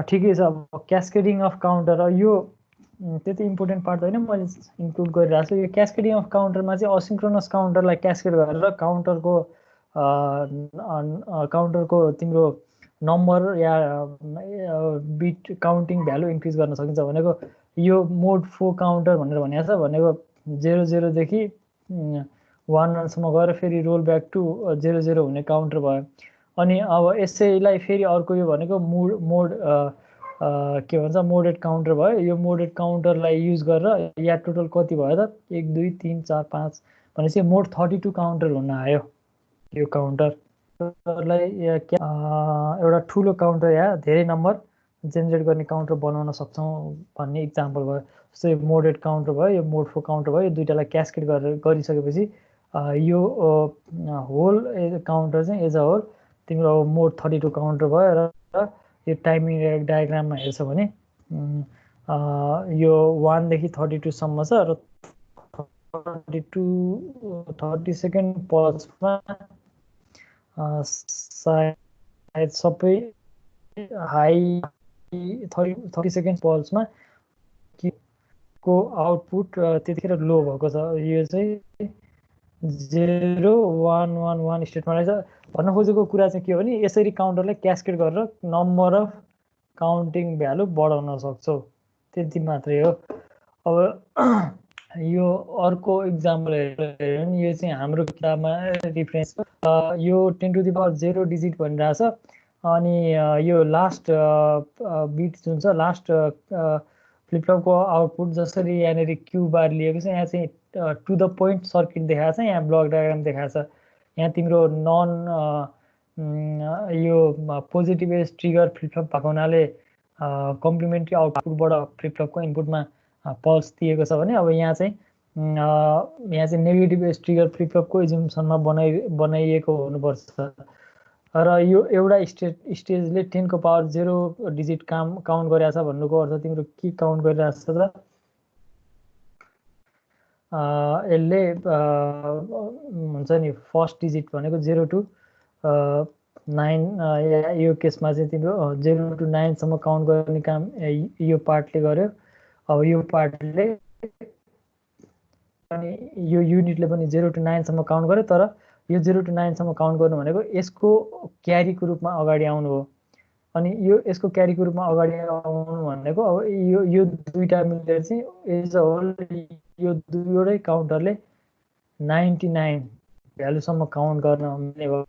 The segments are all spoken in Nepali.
ठिकै छ। अब क्यास्केडिङ अफ काउन्टर यो त्यति इम्पोर्टेन्ट पार्ट होइन, मैले इन्क्लुड गरिरहेको छु। यो क्यास्केडिङ अफ काउन्टरमा चाहिँ असिन्क्रोनस काउन्टरलाई क्यास्केड गरेर काउन्टरको तिम्रो नम्बर या बिट काउन्टिङ भ्यालु इन्क्रिज गर्न सकिन्छ। भनेको यो मोड 4 काउन्टर भनेर भनेको छ, भनेको 00 देखि 11सम्म गएर फेरि रोल ब्याक टु 00 हुने काउन्टर भयो। अनि अब यसैलाई फेरि अर्को यो भनेको मोड के भन्छ मोडेड काउन्टर भयो। यो मोडेड काउन्टरलाई युज गरेर या टोटल कति भयो त 1 2 3 4 5 भनेपछि मोड 32 काउन्टर हुन आयो। यो काउन्टरलाई एउटा ठुलो काउन्टर या धेरै नम्बर जेनेरेट गर्ने काउन्टर बनाउन सक्छौँ भन्ने इक्जाम्पल भयो। जस्तै मोडेड काउन्टर भयो, यो मोड 4 काउन्टर भयो। यो दुईटालाई क्यास्केड गरिसकेपछि यो होल काउन्टर चाहिँ एज अ होल तिम्रो मोड 32 काउन्टर भयो। र यो टाइमिङ डायग्राममा हेर्छ भने यो 1 देखि 32 सम्म छ र 30 सेकेन्ड पल्समा सायद सबै हाई 30 सेकेन्ड पल्समा को आउटपुट त्यतिखेर लो भएको छ। यो चाहिँ 0 1 1 1 स्टेटमा रहेछ। भन्न खोजेको कुरा चाहिँ के हो भने यसरी काउन्टरलाई क्यास्केड गरेर नम्बर अफ काउन्टिङ भ्यालु बढाउन सक्छौ, त्यति मात्रै हो। अब यो अर्को इक्जाम्पल हेर्यो भने यो चाहिँ हाम्रो किताबमा रिफरेन्स यो 10 टु द पावर 0 डिजिट भनिरहेछ। अनि यो लास्ट बिट जुन छ लास्ट फ्लिपफ्लपको आउटपुट जसरी यहाँनिर क्यू बार लिएको छ, यहाँ चाहिँ टु द पोइन्ट सर्किट देखाएको छ, यहाँ ब्लक डायग्राम देखाएको छ। यहाँ तिम्रो नन यो पोजिटिभ एज ट्रिगर फ्लिपफ्लप भएको हुनाले कम्प्लिमेन्ट्री आउटपुटबाट फ्लिपफ्लपको इनपुटमा पल्स दिएको छ भने अब यहाँ चाहिँ नेगेटिभ एज ट्रिगर फ्लिपफ्लपको एज्युम्सनमा बनाइएको हुनुपर्छ। र यो एउटा स्टेजले 10 को पावर 0 डिजिट काउन्ट गरिरहेछ भन्नुको अर्थ तिम्रो के काउन्ट गरिरहेछ त यसले हुन्छ नि फर्स्ट डिजिट भनेको 0 टु 9 यो केसमा चाहिँ तिम्रो 0 टु 9 सम्म काउन्ट गर्ने काम यो पार्टले गर्यो। अब यो पार्टले अनि यो युनिटले पनि 0 टु 9 सम्म काउन्ट गर्यो। तर यो 0 टु 9 सम्म काउन्ट गर्नु भनेको यसको क्यारीको रूपमा अगाडि आउनु हो। अनि यो यसको क्यारीको रूपमा अगाडि आउनु भनेको अब यो दुईटा मिलेर चाहिँ एज अ होल यो दुईवटै काउन्टरले 99 भ्यालुसम्म काउन्ट गर्न मिल्ने भयो।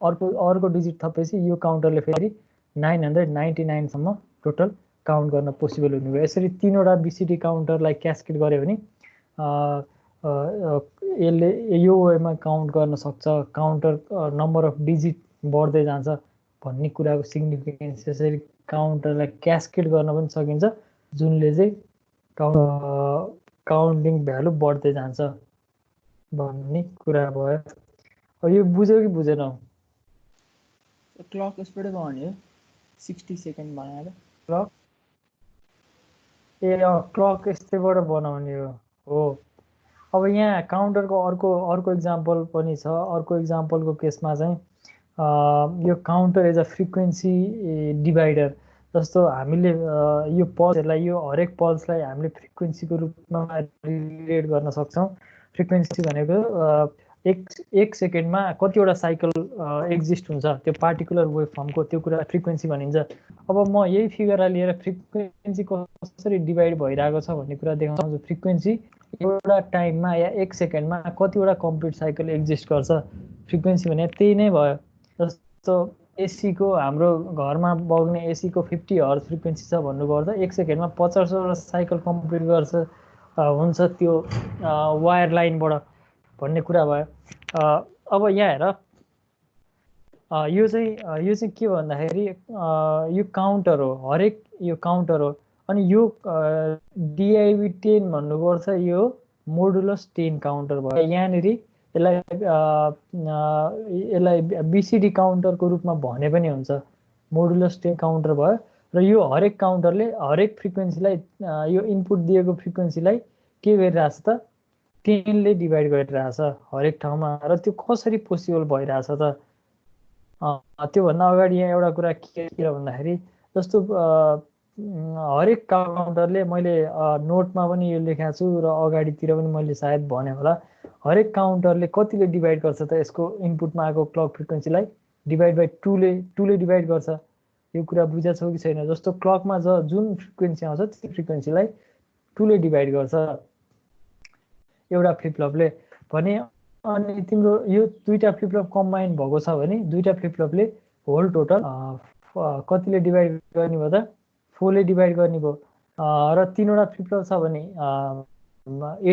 अर्को डिजिट थपेपछि यो काउन्टरले फेरि 999 सम्म टोटल काउन्ट गर्न पोसिबल हुने भयो। यसरी तीनवटा बीसीडी काउन्टरलाई क्यास्केड गर्यो भने यसले यो वेमा काउन्ट गर्न सक्छ। काउन्टर नम्बर अफ डिजिट बढ्दै जान्छ भन्ने कुराको सिग्निफिकेन्स। यसरी काउन्टरलाई क्यास्केड गर्न पनि सकिन्छ, जुनले चाहिँ काउन्टिङ भ्यालु बढ्दै जान्छ भन्ने कुरा भयो। अब यो बुझ्यो कि बुझेन? क्लक यसबाटै बनाउने 60 सेकेन्ड बनाएर क्लक यस्तैबाट बनाउने हो। अब यहाँ काउन्टरको अर्को इक्जाम्पल पनि छ। अर्को इक्जाम्पलको केसमा चाहिँ यो counter as a frequency divider. जस्तो हामीले यो पल्सहरूलाई यो हरेक पल्सलाई हामीले फ्रिक्वेन्सीको रूपमा रिलेट गर्न सक्छौँ। फ्रिक्वेन्सी भनेको एक सेकेन्डमा कतिवटा साइकल एक्जिस्ट हुन्छ त्यो पार्टिकुलर वेभ फर्मको, त्यो कुरा फ्रिक्वेन्सी भनिन्छ। अब म यही फिगरलाई लिएर फ्रिक्वेन्सी कसरी डिभाइड भइरहेको छ भन्ने कुरा देखाउँछु। फ्रिक्वेन्सी एउटा टाइममा या एक सेकेन्डमा कतिवटा कम्प्लिट साइकल एक्जिस्ट गर्छ। फ्रिक्वेन्सी भने त्यही नै भयो। जस्तो एसीको हाम्रो घरमा बग्ने एसीको 50 हर्ज फ्रिक्वेन्सी छ भन्नुको अर्थ एक सेकेन्डमा 50वटा साइकल कम्प्लिट गर्छ हुन्छ त्यो वायर लाइनबाट भन्ने कुरा भयो। अब यहाँ हेर यो चाहिँ के भन्दाखेरि यो काउन्टर हो, हरेक यो काउन्टर हो। अनि यो डिआइबी 10 भन्नुको अर्थ यो मोडुलस 10 काउन्टर भयो। यहाँनिर यसलाई बीसीडी काउन्टरको रूपमा भने पनि हुन्छ, मोडुलस 10 काउन्टर भयो। र यो हरेक काउन्टरले हरेक फ्रिक्वेन्सीलाई यो इनपुट दिएको फ्रिक्वेन्सीलाई के गरिरहेछ त 10 ले डिभाइड गरिरहेछ हरेक ठाउँमा। र त्यो कसरी पोसिबल भइरहेछ त त्योभन्दा अगाडि यहाँ एउटा कुरा के भन्दाखेरि जस्तो हरेक काउन्टरले मैले नोटमा पनि यो लेखेको छु र अगाडितिर पनि मैले सायद भने होला, हरेक काउन्टरले कतिले डिभाइड गर्छ त यसको इनपुटमा आएको क्लक फ्रिक्वेन्सीलाई डिभाइड बाई टूले डिभाइड गर्छ। यो कुरा बुझा छौ कि छैन? जस्तो क्लकमा जुन फ्रिक्वेन्सी आउँछ त्यो फ्रिक्वेन्सीलाई टूले डिभाइड गर्छ एउटा फ्लिपफ्लपले भने। अनि तिम्रो यो दुईटा फ्लिपफ्लप कम्बाइन भएको छ भने दुईटा फ्लिपफ्लपले होल टोटल कतिले डिभाइड गर्ने भयो त 4 ले डिभाइड गर्ने भयो। र तीनवटा फ्लिपफ्लप छ भने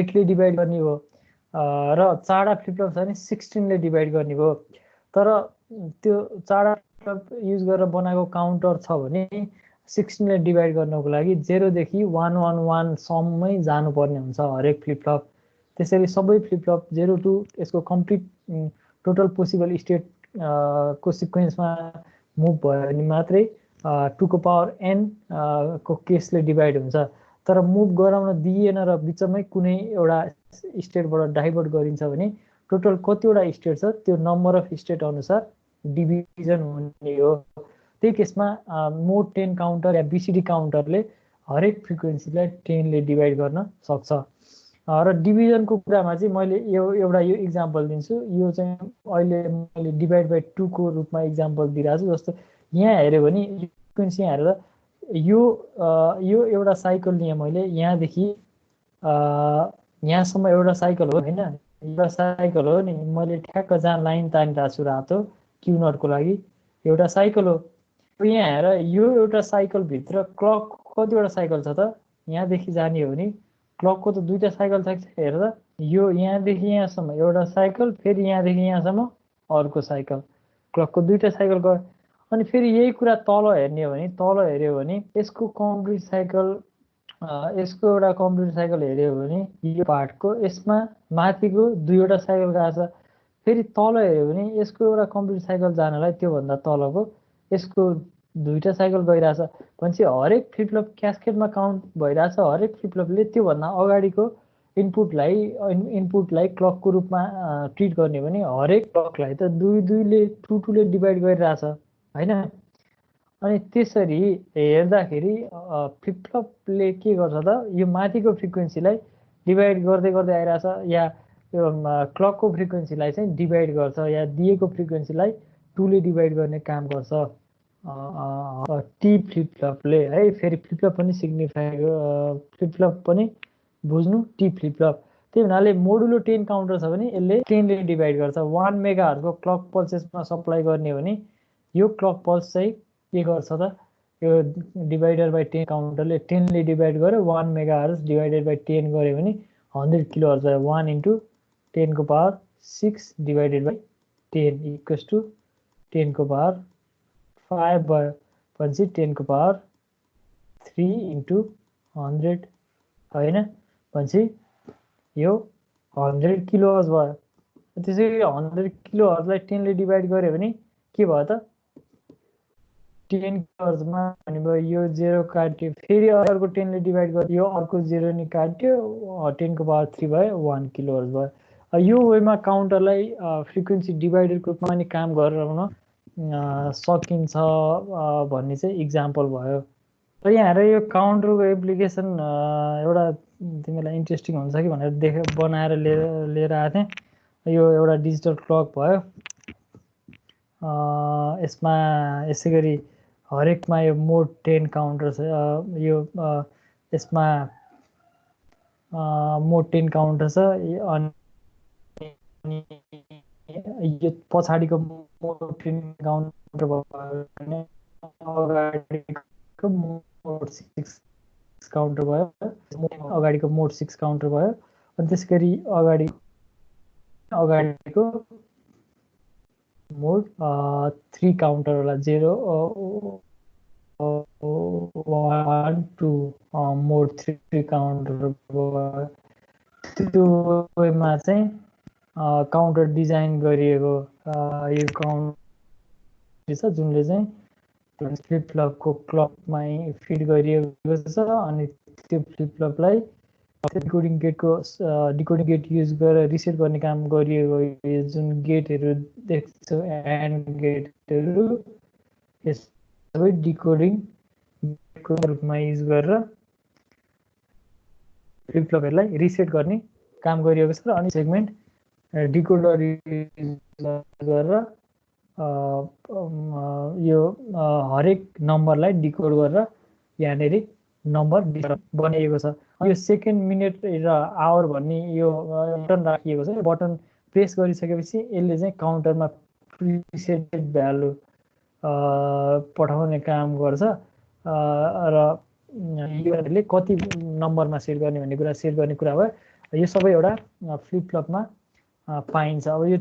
8 ले डिभाइड गर्ने भयो र चारवटा फ्लिपफ्लप छ भने 16 ले डिभाइड गर्ने भयो। तर त्यो चारवटा फ्लिपफ्लप युज गरेर बनाएको काउन्टर छ भने 16 ले डिभाइड गर्नको लागि 0 देखि 111 सम्मै जानुपर्ने हुन्छ हरेक फ्लिपफ्लप। त्यसरी सबै फ्लिपफ्लप 0 to यसको कम्प्लिट टोटल पोसिबल स्टेट को सिक्वेन्समा मुभ भयो भने मात्रै 2 को पावर n को केसले डिभाइड हुन्छ। तर मुभ गराउन दिइएन र बिचमै कुनै एउटा स्टेटबाट डाइभर्ट गरिन्छ भने टोटल कतिवटा स्टेट छ त्यो नम्बर अफ स्टेट अनुसार डिभिजन हुने हो। त्यही केसमा मोड 10 काउन्टर या बीसीडी काउन्टरले हरेक फ्रिक्वेन्सीलाई 10 ले डिभाइड गर्न सक्छ। र डिभिजनको कुरामा चाहिँ मैले एउटा यो इक्जाम्पल दिन्छु। यो चाहिँ अहिले मैले डिभाइड बाई 2 को रूपमा इक्जाम्पल दिइरहेको छु। जस्तो यहाँ हेऱ्यो भने फ्रिक्वेन्सी हेरेर यो एउटा साइकल लिएँ मैले, यहाँदेखि यहाँसम्म एउटा साइकल हो होइन, एउटा साइकल हो नि। मैले ठ्याक्क जहाँ लाइन तानिरहेको छु रातो क्यू नटको लागि एउटा साइकल हो। यहाँ हेर यो एउटा साइकलभित्र क्लक कतिवटा साइकल छ त? यहाँदेखि जाने हो भने क्लकको त दुईटा साइकल छ हेर त। यो यहाँदेखि यहाँसम्म एउटा साइकल, फेरि यहाँदेखि यहाँसम्म अर्को साइकल, क्लकको दुईटा साइकल गयो। अनि फेरि यही कुरा तल हेर्ने हो भने तल हेऱ्यो भने यसको कम्प्लिट साइकल यसको एउटा कम्प्लिट साइकल हेऱ्यो भने यो पार्टको यसमा माथिको दुईवटा साइकल गएको छ। फेरि तल हेऱ्यो भने यसको एउटा कम्प्लिट साइकल जानलाई त्योभन्दा तलको यसको दुईटा साइकल गइरहेछ भनेपछि हरेक फ्लिपफ्लप क्यास्केडमा काउन्ट भइरहेछ। हरेक फ्लिपफ्लपले त्योभन्दा अगाडिको इनपुटलाई क्लकको रूपमा ट्रिट गर्ने भने हरेक क्लकलाई त दुईले टूले डिभाइड गरिरहेछ होइन। अनि त्यसरी हेर्दाखेरि फ्लिपफ्लपले के गर्छ त यो माथिको फ्रिक्वेन्सीलाई डिभाइड गर्दै गर्दै आइरहेछ या यो क्लकको फ्रिक्वेन्सीलाई चाहिँ डिभाइड गर्छ या दिएको फ्रिक्वेन्सीलाई टूले डिभाइड गर्ने काम गर्छ टी फ्लिपफ्लपले है। फेरि फ्लिपफ्लप पनि सिग्निफाई फ्लिपफ्लप पनि बुझ्नु टी फ्लिपफ्लप। त्यही हुनाले मोडुलो 10 काउन्टर छ भने यसले 10 ले डिभाइड गर्छ। 1 मेगाहरुको क्लक पल्सेसमा सप्लाई गर्ने हो भने यो क्लक पल्स चाहिँ के गर्छ त यो डिभाइडर बाई 10 काउन्टरले 10 ले डिभाइड गर्यो। 1 मेगाहर्ज डिभाइडेड बाई 10 गर्यो भने 100 किलोहर्ज भयो। 1 into 10 को power 6 divided by 10 equals to 10 को पावर 5 भयो भनेपछि 10 को पावर 3 into 100 होइन भनेपछि यो 100 किलोहर्ज भयो। त्यसरी 100 किलोहर्जलाई 10 ले डिभाइड गर्यो भने के भयो त 10 किलोहर्जमा भनेको यो 0 काट्यो, फेरि अर्को 10 ले डिभाइड गर्यो, यो अर्को 0 नि काट्यो, 10 को पावर 3 भयो, 1 किलोहर्ज भयो। यो वेमा काउन्टरलाई फ्रिक्वेन्सी डिभाइडरको रूपमा पनि काम गराउन सकिन्छ भन्ने चाहिँ इक्जाम्पल भयो। र यहाँ हेर यो काउन्टरको एप्लिकेसन एउटा तिमीलाई इन्ट्रेस्टिङ हुन्छ कि भनेर बनाएर लिएर आएको थिएँ। यो एउटा डिजिटल क्लक भयो। यसमा यसै गरी हरेकमा यो मोड 10 काउन्टर छ। यो यसमा मोड 10 काउन्टर छ। अनि यो पछाडिको मोड 10 काउन्टर भयो भने अगाडिको मोड 6 काउन्टर भयो, अगाडिको मोड 6 काउन्टर भयो। अनि त्यसगरी अगाडिको मोड 3 काउन्टर होला 0 1 2 मोड 3 काउन्टर भयो। त्यो वेमा चाहिँ काउन्टर डिजाइन गरिएको यो काउन्टर छ जुनले चाहिँ फ्लिपफ्लपको क्लकमा फिड गरिएको छ। अनि त्यो फ्लिपफ्लपलाई डिकोडिङ गेट युज गरेर रिसेट गर्ने काम गरिएको यो जुन गेटहरू देख्छौ एन्ड गेटहरू यस सबै डिकोडिङ को रूपमा युज गरेर फ्लिप फ्लपहरूलाई रिसेट गर्ने काम गरिएको छ र अनि सेगमेन्ट डिकोडर गरेर यो हरेक नम्बरलाई डिकोड गरेर यहाँनिर नम्बर बनाइएको छ। यो सेकेन्ड, मिनेट र आवर भन्ने यो बटन राखिएको छ। बटन प्रेस गरिसकेपछि यसले चाहिँ काउन्टरमा प्रिसेटेड भ्यालु पठाउने काम गर्छ र यसले कति नम्बरमा सेट गर्ने भन्ने कुरा सेट गर्ने कुरा भयो। यो सबै एउटा फ्लिप फ्लपमा पाइन्छ। अब यो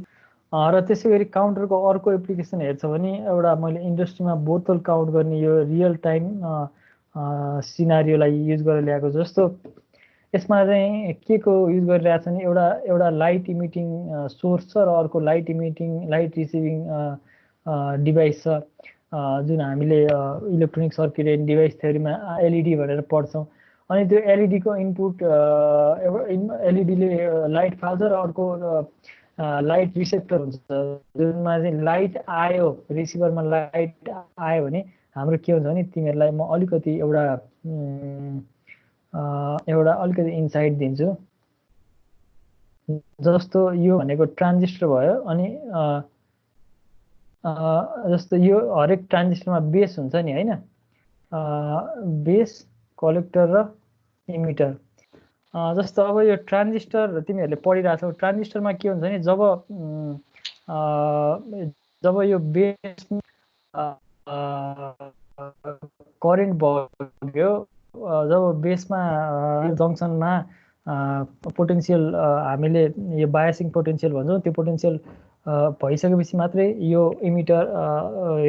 र त्यसै गरी काउन्टरको अर्को एप्लिकेसन हेर्छ भने एउटा मैले इन्डस्ट्रीमा बोतल काउन्ट गर्ने यो रियल टाइम सिनारियोलाई युज गरेर ल्याएको। जस्तो यसमा चाहिँ के को युज गरिरहेको छ भने एउटा लाइट इमिटिङ सोर्स छ र अर्को लाइट रिसिभिङ डिभाइस छ, जुन हामीले इलेक्ट्रोनिक सर्किट एन्ड डिभाइस थ्योरीमा एलइडी भनेर पढ्छौँ। अनि त्यो एलइडीको इनपुट एलइडीले लाइट फाल्छ र अर्को लाइट रिसेप्टर हुन्छ, जुनमा चाहिँ लाइट आयो, रिसिभरमा लाइट आयो भने हाम्रो के हुन्छ भने तिमीहरूलाई म अलिकति एउटा अलिकति इन्साइट दिन्छु। जस्तो यो भनेको ट्रान्जिस्टर भयो। अनि जस्तो यो हरेक ट्रान्जिस्टरमा बेस हुन्छ नि हैन, बेस, कलेक्टर र इमिटर। जस्तो अब यो ट्रान्जिस्टर तिमीहरूले पढिरहेछौ, ट्रान्जिस्टरमा के हुन्छ भने जब यो बेस करेन्ट बग्यो, जब बेसमा जङ्सनमा पोटेन्सियल हामीले यो बायसिङ पोटेन्सियल भन्छौँ, त्यो पोटेन्सियल भइसकेपछि मात्रै यो इमिटर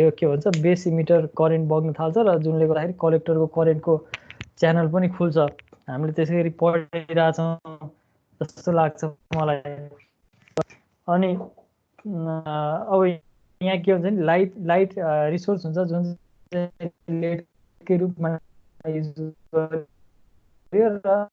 यो के भन्छ बेस इमिटर करेन्ट बग्न थाल्छ र जुनले गर्दाखेरि कलेक्टरको करेन्टको च्यानल पनि खुल्छ। हामीले त्यसै गरी पढिरहेछौँ जस्तो लाग्छ मलाई। अनि अब यहाँ के हुन्छ नि लाइट रिसोर्स हुन्छ जुन चाहिँ लेटकै रूपमा युज गर्यो र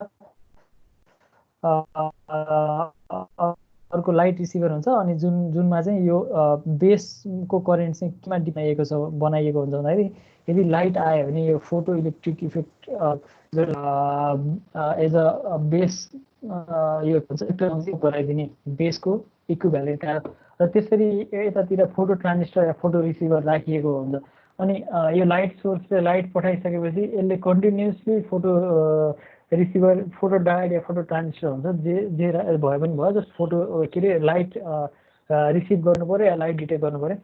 अर्को लाइट रिसिभर हुन्छ। अनि जुनमा चाहिँ यो बेसको करेन्ट चाहिँ केमा बनाइएको हुन्छ भन्दाखेरि यदि लाइट आयो भने यो photo electric effect as a base यो गराइदिने बेसको इक्विभ्यालेन्ट र त्यसरी यतातिर फोटो ट्रान्जिस्टर या फोटो रिसिभर राखिएको हुन्छ। अनि यो लाइट सोर्सले लाइट पठाइसकेपछि यसले continuously photo receiver, photo diode या फोटो ट्रान्जिस्टर हुन्छ, जे भए पनि भयो, जस्ट फोटो के अरे लाइट रिसिभ गर्नु पऱ्यो या लाइट डिटेक्ट गर्नु पऱ्यो।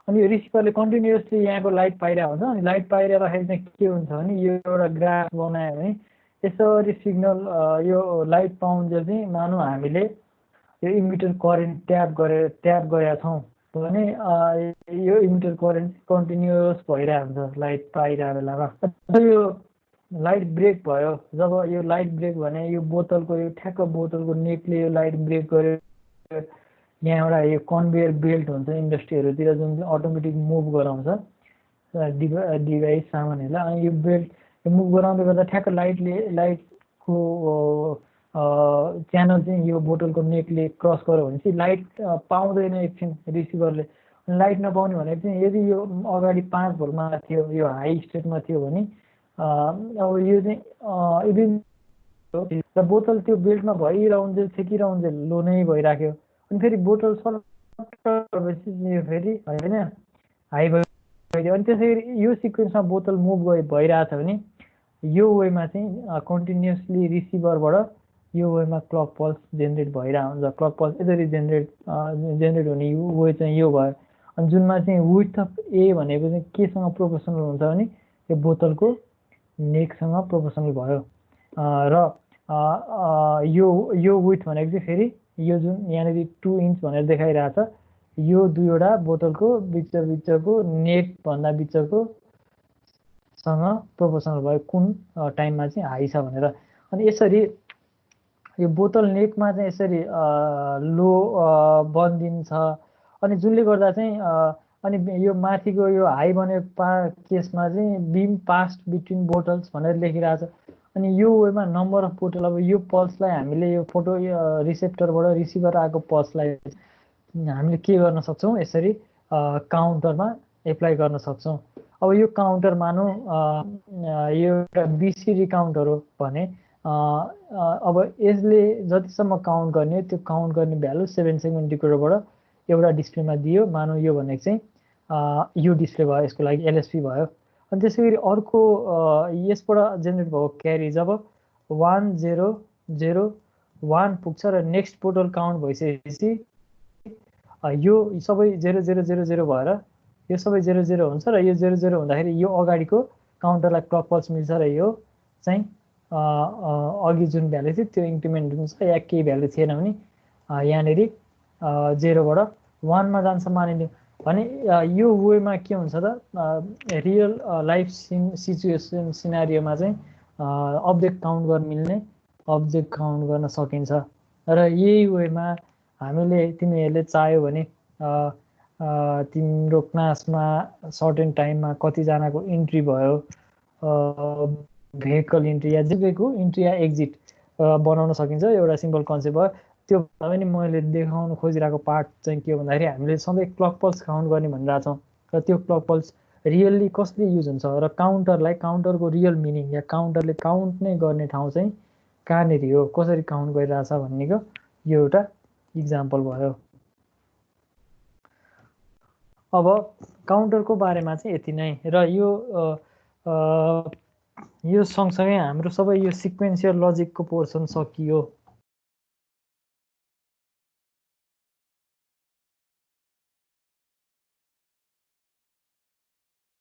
अनि यो रिसिभरले कन्टिन्युसली यहाँको लाइट पाइरहेको हुन्छ। अनि लाइट पाइरहेदाखेरि चाहिँ के हुन्छ भने यो एउटा ग्राफ बनायो भने यसरी सिग्नल यो लाइट पाउन्जेल चाहिँ मानौँ हामीले यो इमिटर करेन्ट ट्याप गरेका छौँ भने यो इमिटर करेन्ट कन्टिन्युस भइरहेको हुन्छ लाइट पाइरहेको बेलामा। यो लाइट ब्रेक भयो, जब यो लाइट ब्रेक भने यो बोतलको यो ठ्याक्क बोतलको नेकले यो लाइट ब्रेक गर्यो, यहाँ एउटा यो कन्भेयर बेल्ट हुन्छ इन्डस्ट्रीहरूतिर जुन चाहिँ अटोमेटिक मुभ गराउँछ डिभाइस सामानहरूलाई। अनि यो बेल्ट मुभ गराउँदै गर्दा ठ्याक्क लाइटको च्यानल चाहिँ यो बोतलको नेकले क्रस गर्यो भने चाहिँ लाइट पाउँदैन एकछिन रिसिभरले। लाइट नपाउने भनेको चाहिँ यदि यो अगाडि 5 भोल्टमा थियो, यो हाई स्टेटमा थियो भने अब यो चाहिँ इभिन र बोतल त्यो बेल्टमा भइरहन्जेल छेकिरहन्जेल लो नै भइराख्यो। अनि फेरि बोतल सकेपछि यो फेरि होइन हाई भइदियो। अनि त्यसै गरी यो सिक्वेन्समा बोतल मुभ भइरहेछ भने यो वेमा चाहिँ कन्टिन्युसली रिसिभरबाट यो वेमा क्लक पल्स जेनेरेट भइरहेको हुन्छ। क्लक पल्स यसरी जेनेरेट हुने वे चाहिँ यो भयो। अनि जुनमा चाहिँ विड्थ अफ ए भनेको चाहिँ केसँग प्रोपोर्सनल हुन्छ भने यो बोतलको नेकसँग प्रोपोर्सनल भयो। र यो विड्थ भनेको चाहिँ फेरि यो जुन यहाँनिर 2 इन्च भनेर देखाइरहेछ, यो दुईवटा बोतलको बिचको नेकभन्दा बिचको सँग प्रोपोर्सनल भयो कुन टाइममा चाहिँ हाई छ भनेर। अनि यसरी यो बोतल नेकमा चाहिँ यसरी लो बनिदिन्छ। अनि जुनले गर्दा चाहिँ अनि यो माथिको यो हाई बनेको केसमा चाहिँ बिम पास्ट बिट्विन बोटल्स भनेर लेखिरहेछ। अनि यो वेमा नम्बर अफ बोटल, अब यो पल्सलाई हामीले यो फोटो रिसेप्टरबाट रिसिभर आएको पल्सलाई हामीले के गर्न सक्छौँ, यसरी काउन्टरमा एप्लाई गर्न सक्छौँ। अब अब यो काउन्टर मानौँ यो एउटा बिसिडी काउन्टर हो भने अब यसले जतिसम्म काउन्ट गर्ने त्यो काउन्ट गर्ने भ्यालु 7 सेगमेन्ट डिकोडरबाट एउटा डिस्प्लेमा दियो। मानौँ यो भनेको चाहिँ यो डिस्प्ले भयो, यसको लागि एलएसपी भयो। अनि त्यसै गरी अर्को यसबाट जेनेरेट भएको क्यारी जब 1 0 0 1 पुग्छ र नेक्स्ट पोर्टल काउन्ट भइसकेपछि यो सबै 0 0 0 0 भएर यो सबै 0 0 हुन्छ र यो 0 0 हुँदाखेरि यो अगाडिको काउन्टरलाई क्लक पल्स मिल्छ र यो चाहिँ अघि जुन भ्यालु थियो त्यो इन्क्रिमेन्ट हुन्छ या केही भ्यालु थिएन भने यहाँनिर 0बाट 1 मा जान्छ मानिलिउँ भने यो वेमा के हुन्छ त रियल लाइफ सिचुएसन सिनारियोमा चाहिँ अब्जेक्ट काउन्ट गर्न मिल्ने, अब्जेक्ट काउन्ट गर्न सकिन्छ। र यही वेमा हामीले तिमीहरूले चाह्यो भने तिम्रो क्लासमा सर्टेन टाइममा कतिजनाको इन्ट्री भयो, भेहिकल इन्ट्री या जेको इन्ट्री या एक्जिट बनाउन सकिन्छ। एउटा सिम्पल कन्सेप्ट भयो। त्यो पनि मैले देखाउन खोजिरहेको पार्ट चाहिँ के हो भन्दाखेरि हामीले सधैँ क्लक पल्स काउन्ट गर्ने भनिरहेको छौँ र त्यो क्लक पल्स रियल्ली कसले युज हुन्छ र काउन्टरलाई, काउन्टरको रियल मिनिङ या काउन्टरले काउन्ट नै गर्ने ठाउँ चाहिँ कहाँनिर हो, कसरी काउन्ट गरिरहेछ भन्नेको यो एउटा इक्जाम्पल भयो। अब काउन्टरको बारेमा चाहिँ यति नै र यो सँगसँगै हाम्रो सबै यो सिक्वेन्सियल लजिकको पोर्सन सकियो।